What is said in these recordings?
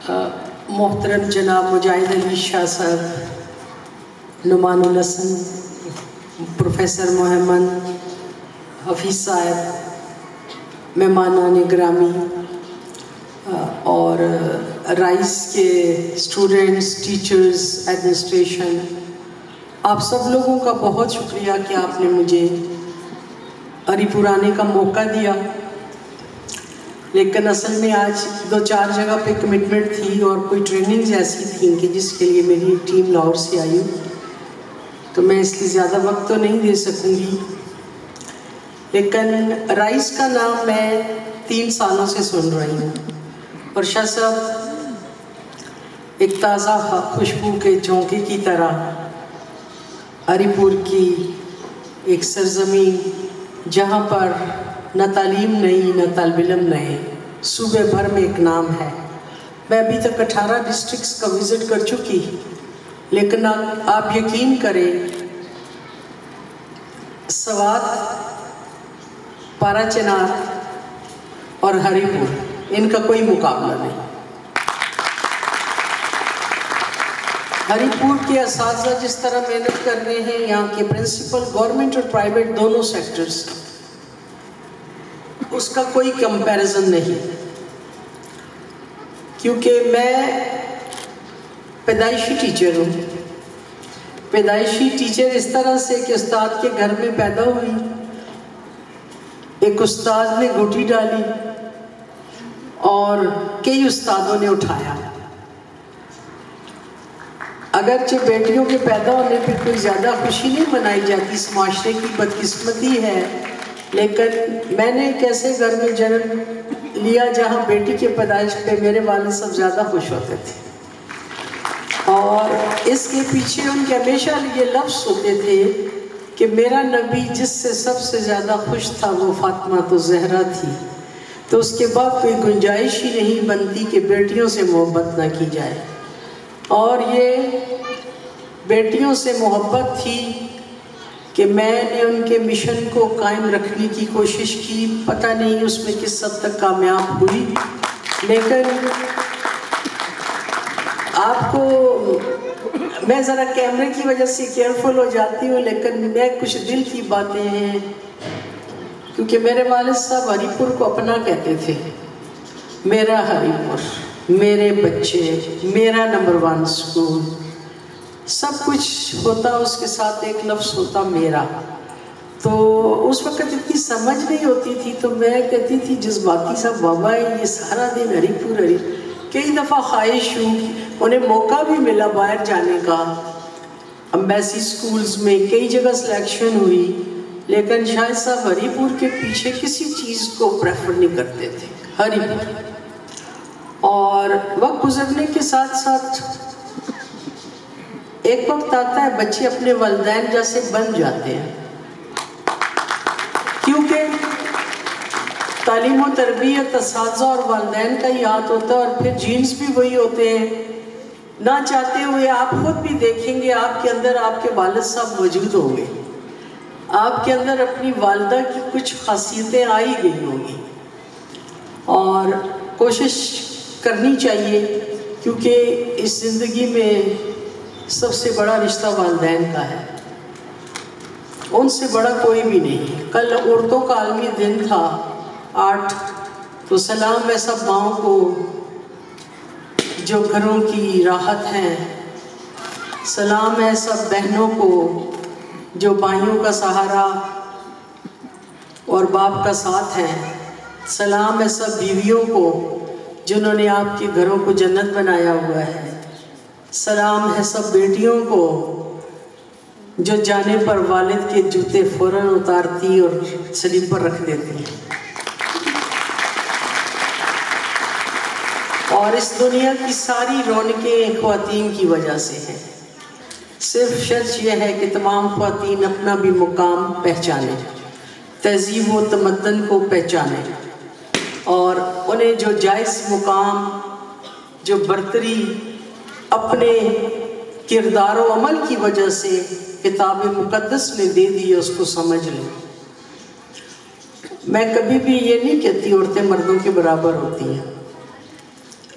محترم جناب مجاہد علی شاہ صاحب, نعمان الحسن, پروفیسر محمد حفیظ صاحب, مہمانان گرامی اور رائس کے اسٹوڈنٹس, ٹیچرز, ایڈمنسٹریشن, آپ سب لوگوں کا بہت شکریہ کہ آپ نے مجھے ہری پور آنے کا موقع دیا. لیکن اصل میں آج 2-4 جگہ پہ کمٹمنٹ تھی اور کوئی ٹریننگز ایسی تھیں کہ جس کے لیے میری ٹیم لاہور سے آئی, تو میں اس لیے زیادہ وقت تو نہیں دے سکوں گی. لیکن رائس کا نام میں 3 سالوں سے سن رہی ہوں, اور شاہ صاحب ایک تازہ خوشبو کے جھونکے کی طرح ہری پور کی ایک سرزمین جہاں پر نہ تعلیم نہیں, نہ طالب علم نہیں, صوبے بھر میں ایک نام ہے. میں ابھی تک 18 ڈسٹرکٹس کا وزٹ کر چکی, لیکن آپ یقین کریں سوات, پارا چنار اور ہری پور, ان کا کوئی مقابلہ نہیں. ہری پور کے اساتذہ جس طرح محنت کر رہے ہیں, یہاں کے پرنسپل, گورنمنٹ اور پرائیویٹ دونوں سیکٹرز, اس کا کوئی کمپیریزن نہیں. کیونکہ میں پیدائشی ٹیچر ہوں. پیدائشی ٹیچر اس طرح سے کہ استاد کے گھر میں پیدا ہوئی, ایک استاد نے گھوٹی ڈالی اور کئی استادوں نے اٹھایا. اگرچہ بیٹیوں کے پیدا ہونے پہ کوئی زیادہ خوشی نہیں منائی جاتی, اس معاشرے کی بدقسمتی ہے, لیکن میں نے ایک ایسے گھر میں جنم لیا جہاں بیٹی کے پیدائش پہ میرے والد صاحب زیادہ خوش ہوتے تھے, اور اس کے پیچھے ان کے ہمیشہ یہ لفظ ہوتے تھے کہ میرا نبی جس سے سب سے زیادہ خوش تھا وہ فاطمہ تو زہرا تھی. تو اس کے بعد کوئی گنجائش ہی نہیں بنتی کہ بیٹیوں سے محبت نہ کی جائے. اور یہ بیٹیوں سے محبت تھی کہ میں نے ان کے مشن کو قائم رکھنے کی کوشش کی. پتہ نہیں اس میں کس حد تک کامیاب ہوئی, لیکن آپ کو میں ذرا کیمرے کی وجہ سے کیئرفل ہو جاتی ہوں, لیکن میں کچھ دل کی باتیں ہیں, کیونکہ میرے والد صاحب ہری پور کو اپنا کہتے تھے. میرا ہری پور, میرے بچے, میرا نمبر 1 اسکول, سب کچھ ہوتا اس کے ساتھ ایک لفظ ہوتا میرا. تو اس وقت اتنی سمجھ نہیں ہوتی تھی, تو میں کہتی تھی جذباتی صاحب بابا یہ سارا دن ہری پور. کئی دفعہ خواہش ہوں, انہیں موقع بھی ملا باہر جانے کا, امبیسی اسکولز میں کئی جگہ سلیکشن ہوئی, لیکن شاہد صاحب ہری پور کے پیچھے کسی چیز کو پریفر نہیں کرتے تھے, ہری پور. اور وقت گزرنے کے ساتھ ساتھ ایک وقت آتا ہے بچے اپنے والدین جیسے بن جاتے ہیں, کیونکہ تعلیم و تربیت اساتذہ اور والدین کا ہی ہاتھ ہوتا ہے, اور پھر جینز بھی وہی ہوتے ہیں. نہ چاہتے ہوئے آپ خود بھی دیکھیں گے آپ کے اندر آپ کے والد صاحب موجود ہوں گے, آپ کے اندر اپنی والدہ کی کچھ خاصیتیں آئی گئی ہوں گی, اور کوشش کرنی چاہیے, کیونکہ اس زندگی میں سب سے بڑا رشتہ والدین کا ہے, ان سے بڑا کوئی بھی نہیں. کل عورتوں کا عالمی دن تھا 8, تو سلام ہے سب ماؤں کو جو گھروں کی راحت ہیں, سلام ہے سب بہنوں کو جو بھائیوں کا سہارا اور باپ کا ساتھ ہیں, سلام ہے سب بیویوں کو جنہوں نے آپ کے گھروں کو جنت بنایا ہوا ہے, سلام ہے سب بیٹیوں کو جو جانے پر والد کے جوتے فوراً اتارتی اور سلیپر رکھ دیتی ہیں. اور اس دنیا کی ساری رونقیں خواتین کی وجہ سے ہیں. صرف شرط یہ ہے کہ تمام خواتین اپنا بھی مقام پہچانیں, تہذیب و تمدن کو پہچانیں, اور انہیں جو جائز مقام, جو برتری اپنے کردار و عمل کی وجہ سے کتاب مقدس نے دے دی ہے اس کو سمجھ لیں. میں کبھی بھی یہ نہیں کہتی عورتیں مردوں کے برابر ہوتی ہیں,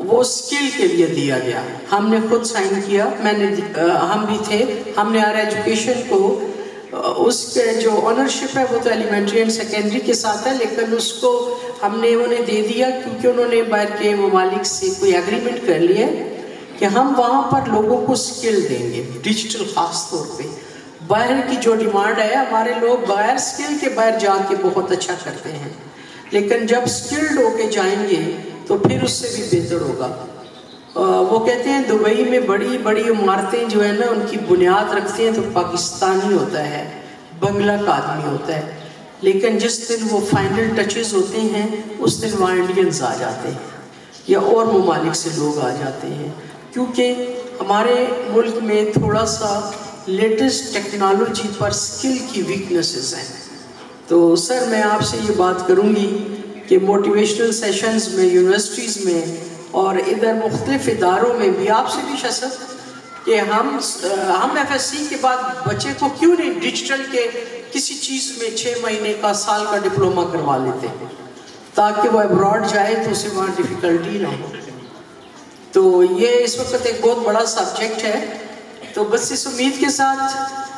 وہ اسکل کے لیے دیا گیا. ہم نے خود سائن کیا, ہم بھی تھے, ہم نے ہر ایجوکیشن کو اس کے جو آنرشپ ہے وہ تو ایلیمنٹری اینڈ سیکنڈری کے ساتھ ہے, لیکن اس کو ہم نے انہیں دے دیا کیونکہ انہوں نے باہر کے ممالک سے کوئی ایگریمنٹ کر لیا کہ ہم وہاں پر لوگوں کو اسکل دیں گے, ڈیجیٹل خاص طور پہ. باہر کی جو ڈیمانڈ ہے, ہمارے لوگ باہر اسکل کے باہر جا کے بہت اچھا کرتے ہیں, لیکن جب اسکلڈ ہو کے جائیں گے تو پھر اس سے بھی بہتر ہوگا. وہ کہتے ہیں دبئی میں بڑی بڑی عمارتیں جو ہے نا ان کی بنیاد رکھتے ہیں تو پاکستانی ہوتا ہے, بنگلہ کا آدمی ہوتا ہے, لیکن جس دن وہ فائنل ٹچز ہوتے ہیں اس دن وہاں انڈینز آ جاتے ہیں یا اور ممالک سے لوگ آ جاتے ہیں, کیونکہ ہمارے ملک میں تھوڑا سا لیٹسٹ ٹیکنالوجی پر اسکل کی ویکنیسز ہیں. تو سر میں آپ سے یہ بات کروں گی کہ موٹیویشنل سیشنز میں, یونیورسٹیز میں اور ادھر مختلف اداروں میں بھی آپ سے بھی شسب کہ ہم ایف ایس سی کے بعد بچے کو کیوں نہیں ڈیجیٹل کے کسی چیز میں 6 مہینے کا, سال کا ڈپلومہ کروا لیتے ہیں تاکہ وہ ابراڈ جائے تو اسے وہاں ڈیفیکلٹی نہ ہو. تو یہ اس وقت ایک بہت بڑا سبجیکٹ ہے. تو بس اس امید کے ساتھ,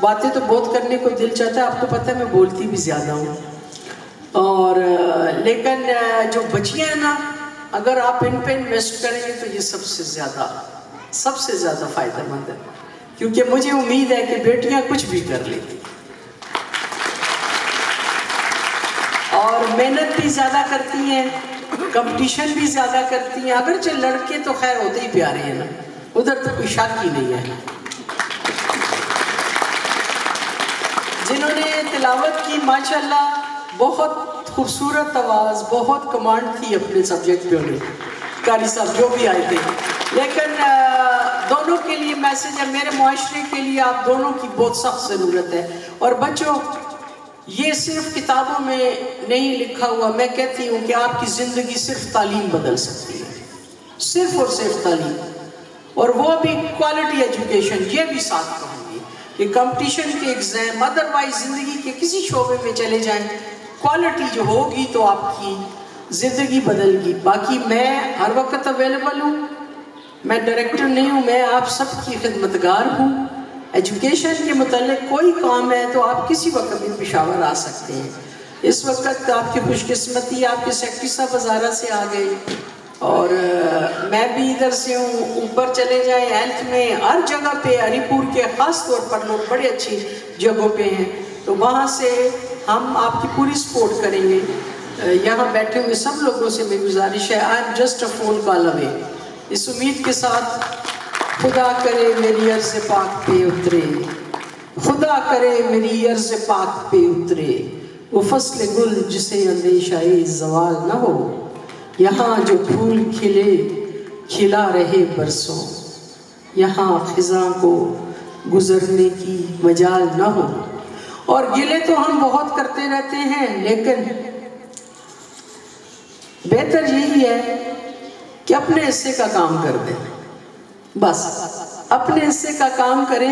باتیں تو بہت کرنے کو دل چاہتا ہے, آپ کو پتہ ہے میں بولتی بھی زیادہ ہوں, اور لیکن جو بچیاں ہیں نا, اگر آپ ان پہ انویسٹ کریں گے تو یہ سب سے زیادہ فائدہ مند ہے, کیونکہ مجھے امید ہے کہ بیٹیاں کچھ بھی کر لیتی اور محنت بھی زیادہ کرتی ہیں, کمپٹیشن بھی زیادہ کرتی ہیں. اگرچہ لڑکے تو خیر ہوتے ہی پیارے ہیں نا, ادھر تو کوئی شک ہی نہیں ہے. جنہوں نے تلاوت کی ماشاءاللہ, بہت خوبصورت آواز, بہت کمانڈ تھی اپنے سبجیکٹ پہ انہیں, قاری صاحب جو بھی آئے تھے. لیکن دونوں کے لیے میسیج ہے, میرے معاشرے کے لیے آپ دونوں کی بہت سخت ضرورت ہے. اور بچوں, یہ صرف کتابوں میں نہیں لکھا ہوا, میں کہتی ہوں کہ آپ کی زندگی صرف تعلیم بدل سکتی ہے, صرف اور صرف تعلیم, اور وہ بھی کوالٹی ایجوکیشن. یہ بھی ساتھ کہوں گی کہ کمپٹیشن کے ایگزام, ادروائز زندگی کے کسی شعبے میں چلے جائیں, کوالٹی جو ہوگی تو آپ کی زندگی بدل گی. باقی میں ہر وقت اویلیبل ہوں, میں ڈائریکٹر نہیں ہوں, میں آپ سب کی خدمتگار ہوں. ایجوکیشن کے متعلق کوئی کام ہے تو آپ کسی وقت بھی پشاور آ سکتے ہیں. اس وقت آپ کی خوش قسمتی, آپ کے سیکرٹری صاحب وزارہ سے آ گئے, اور میں بھی ادھر سے ہوں. اوپر چلے جائیں ہیلتھ میں, ہر جگہ پہ, ہری پور کے خاص طور پر لوگ بڑے اچھی جگہوں پہ ہیں, تو وہاں سے ہم آپ کی پوری سپورٹ کریں گے. یہاں بیٹھے ہوئے سب لوگوں سے میری گزارش ہے, I am just a phone call away. اس امید کے ساتھ, خدا کرے میری عرض پاک پہ اترے, خدا کرے میری عرض پاک پہ اترے, وہ فصل گل جسے اندیشہ زوال نہ ہو, یہاں جو پھول کھلے کھلا رہے برسوں, یہاں خزاں کو گزرنے کی مجال نہ ہو. اور گلے تو ہم بہت کرتے رہتے ہیں, لیکن بہتر یہی ہے کہ اپنے حصے کا کام کر دیں. بس اپنے حصے کا کام کریں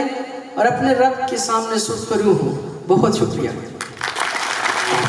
اور اپنے رب کے سامنے سرخرو ہوں. بہت شکریہ.